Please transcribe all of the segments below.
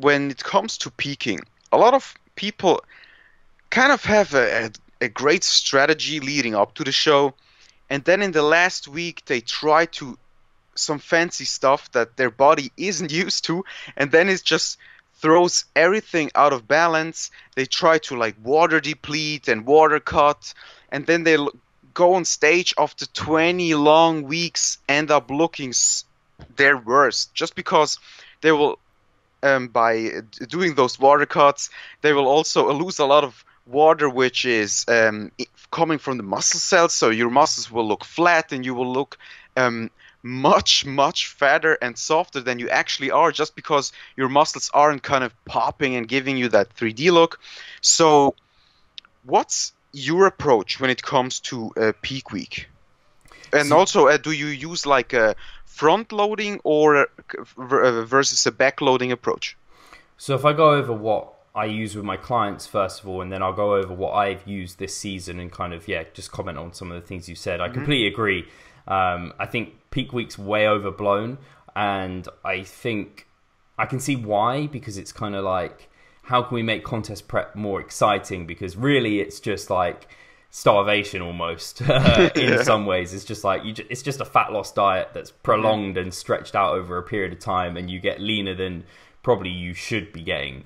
when it comes to peaking, a lot of people kind of have a great strategy leading up to the show, and then in the last week they try to some fancy stuff that their body isn't used to, and then it just throws everything out of balance. They try to like water deplete and water cut, and then they go on stage after 20 long weeks, end up looking their worst, just because they will by doing those water cuts, they will also lose a lot of water, which is coming from the muscle cells. So your muscles will look flat, and you will look much fatter and softer than you actually are, just because your muscles aren't kind of popping and giving you that 3D look. So, what's your approach when it comes to peak week? And also, do you use like a front loading or versus a back loading approach? So if I go over what I use with my clients first of all, and then I'll go over what I've used this season and kind of, just comment on some of the things you said. I completely agree. I think peak week's way overblown, and I think I can see why, because it's kind of like, how can we make contest prep more exciting? Because really it's just like starvation almost in some ways. It's just like it's just a fat loss diet that's prolonged and stretched out over a period of time, and you get leaner than probably you should be getting.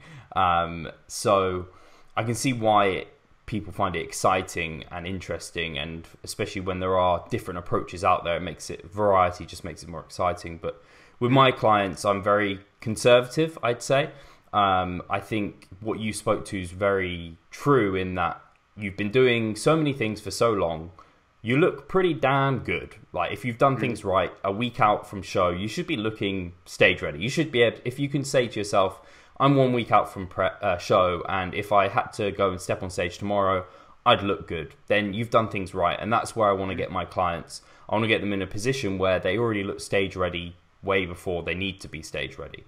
So I can see why people find it exciting and interesting, and especially when there are different approaches out there, it makes it variety, just makes it more exciting. But with my clients, I'm very conservative, I'd say. I think what you spoke to is very true, in that you've been doing so many things for so long, you look pretty damn good. Like if you've done things right, a week out from show, you should be looking stage ready. You should be able, if you can say to yourself, I'm 1 week out from show, and if I had to go and step on stage tomorrow, I'd look good, then you've done things right. And that's where I want to get my clients. I want to get them in a position where they already look stage ready way before they need to be stage ready,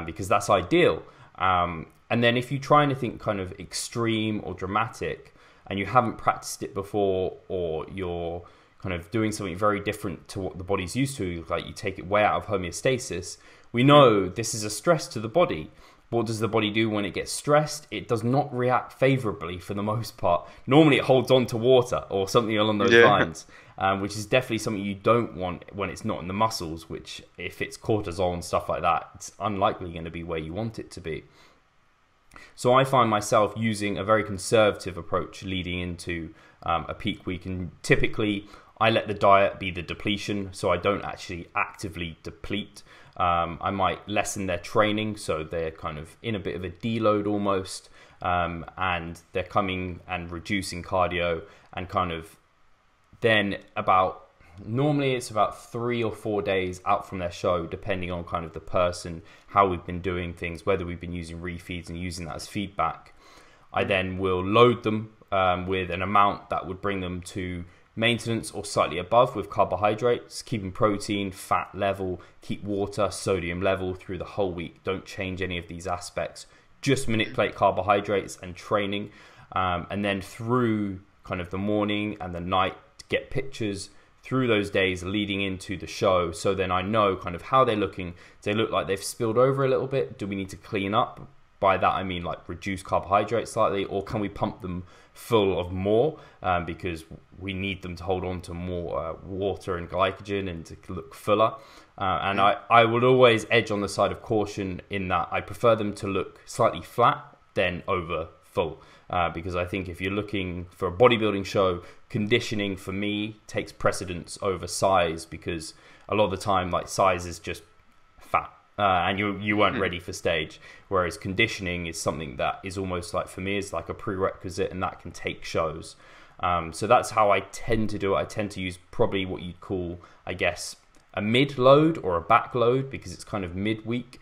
because that's ideal. And then if you try anything kind of extreme or dramatic, and you haven't practiced it before, or you're kind of doing something very different to what the body's used to, like you take it way out of homeostasis, we know this is a stress to the body. What does the body do when it gets stressed? It does not react favorably for the most part. Normally it holds on to water or something along those lines, which is definitely something you don't want when it's not in the muscles, which if it's cortisol and stuff like that, it's unlikely going to be where you want it to be. So I find myself using a very conservative approach leading into a peak week, and typically I let the diet be the depletion, so I don't actually actively deplete. I might lessen their training, so they're kind of in a bit of a deload almost, and they're coming and reducing cardio, and kind of then normally it's about 3 or 4 days out from their show, depending on kind of the person, how we've been doing things, whether we've been using refeeds and using that as feedback. I then will load them with an amount that would bring them to maintenance or slightly above with carbohydrates, keeping protein, fat level, keep water, sodium level through the whole week. Don't change any of these aspects. Just manipulate carbohydrates and training. And then through kind of the morning and the night, get pictures through those days leading into the show. So then I know kind of how they're looking. Do they look like they've spilled over a little bit? Do we need to clean up? By that I mean like reduce carbohydrates slightly, or can we pump them full of more, because we need them to hold on to more water and glycogen and to look fuller. And I would always edge on the side of caution, in that I prefer them to look slightly flat than over full, because I think if you're looking for a bodybuilding show, conditioning for me takes precedence over size, because a lot of the time like size is just fat. And you weren't ready for stage, whereas conditioning is something that is almost like, for me, is like a prerequisite, and that can take shows. So that's how I tend to do it. I tend to use probably what you'd call, I guess, a mid load or a back load, because it's kind of midweek.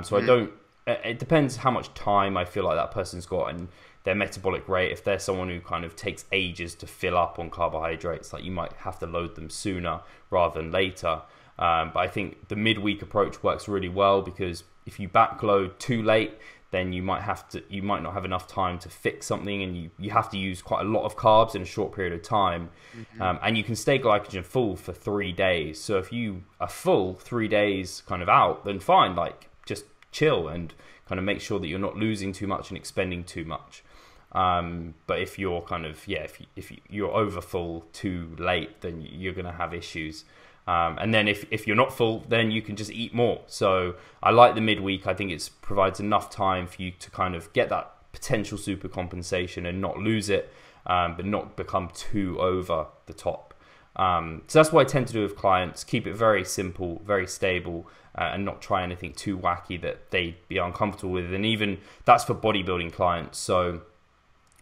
So I don't, it depends how much time I feel like that person's got and their metabolic rate. If they're someone who kind of takes ages to fill up on carbohydrates, like you might have to load them sooner rather than later. But I think the midweek approach works really well, because if you backload too late, then you might not have enough time to fix something, and you have to use quite a lot of carbs in a short period of time. And you can stay glycogen full for 3 days. So if you are full 3 days kind of out, then fine, like just chill and kind of make sure that you're not losing too much and expending too much. But if you're kind of, if you're over full too late, then you're going to have issues. And then if you're not full, then you can just eat more. So I like the midweek. I think it provides enough time for you to kind of get that potential super compensation and not lose it, but not become too over the top. So that's what I tend to do with clients. Keep it very simple, very stable, and not try anything too wacky that they'd be uncomfortable with. And even that's for bodybuilding clients. So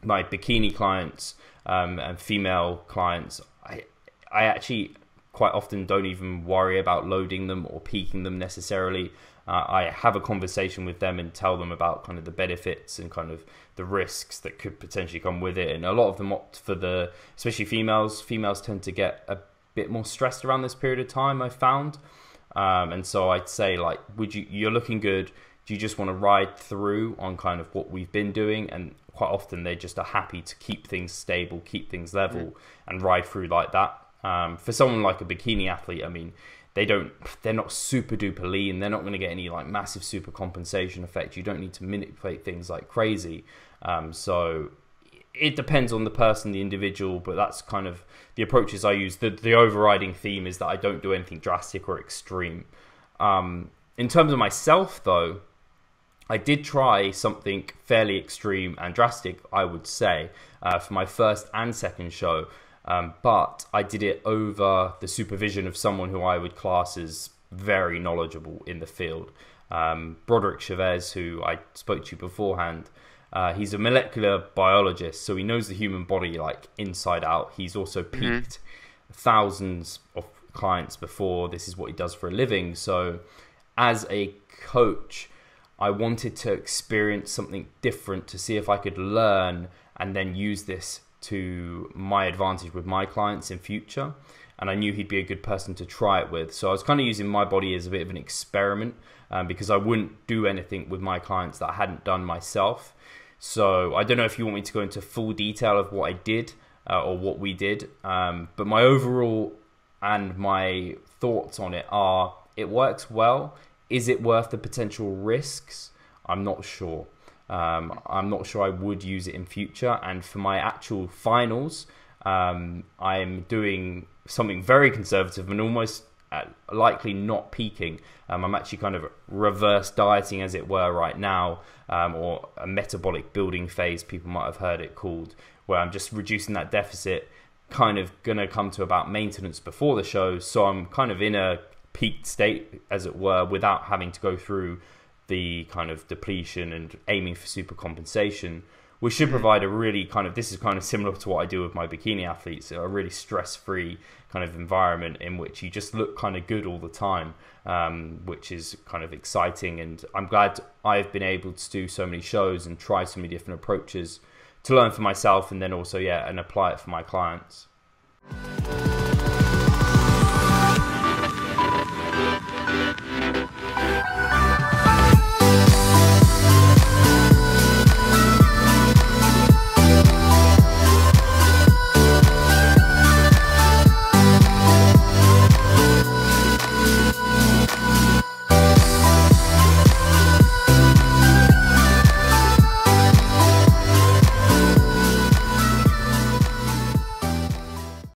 my bikini clients and female clients, I actually quite often don't even worry about loading them or peaking them necessarily. I have a conversation with them and tell them about kind of the benefits and kind of the risks that could potentially come with it. And a lot of them opt for especially females. Females tend to get a bit more stressed around this period of time, I found. And so I'd say, like, you're looking good. Do you just want to ride through on kind of what we've been doing? And quite often they just are happy to keep things stable, keep things level, and ride through like that. For someone like a bikini athlete, I mean, they're not super duper lean. They're not going to get any like massive super compensation effect. You don't need to manipulate things like crazy. So it depends on the person, the individual, but that's kind of the approaches I use. The overriding theme is that I don't do anything drastic or extreme. In terms of myself though, I did try something fairly extreme and drastic, I would say, for my first and second show. But I did it over the supervision of someone who I would class as very knowledgeable in the field. Broderick Chavez, who I spoke to beforehand, he's a molecular biologist, so he knows the human body like inside out. He's also peaked thousands of clients before. This is what he does for a living. So as a coach, I wanted to experience something different to see if I could learn and then use this to my advantage with my clients in future. And I knew he'd be a good person to try it with. So I was kind of using my body as a bit of an experiment, because I wouldn't do anything with my clients that I hadn't done myself. So I don't know if you want me to go into full detail of what I did or what we did. But my overall and my thoughts on it are, it works well. Is it worth the potential risks? I'm not sure. I'm not sure I would use it in future. And for my actual finals, I'm doing something very conservative and almost likely not peaking. I'm actually kind of reverse dieting, as it were, right now, or a metabolic building phase, people might have heard it called, where I'm just reducing that deficit, kind of going to come to about maintenance before the show. So I'm kind of in a peaked state, as it were, without having to go through the kind of depletion and aiming for super compensation, which should provide a really kind of, this is kind of similar to what I do with my bikini athletes, a really stress-free kind of environment in which you just look kind of good all the time, which is kind of exciting. And I'm glad I've been able to do so many shows and try so many different approaches to learn for myself, and then also, and apply it for my clients.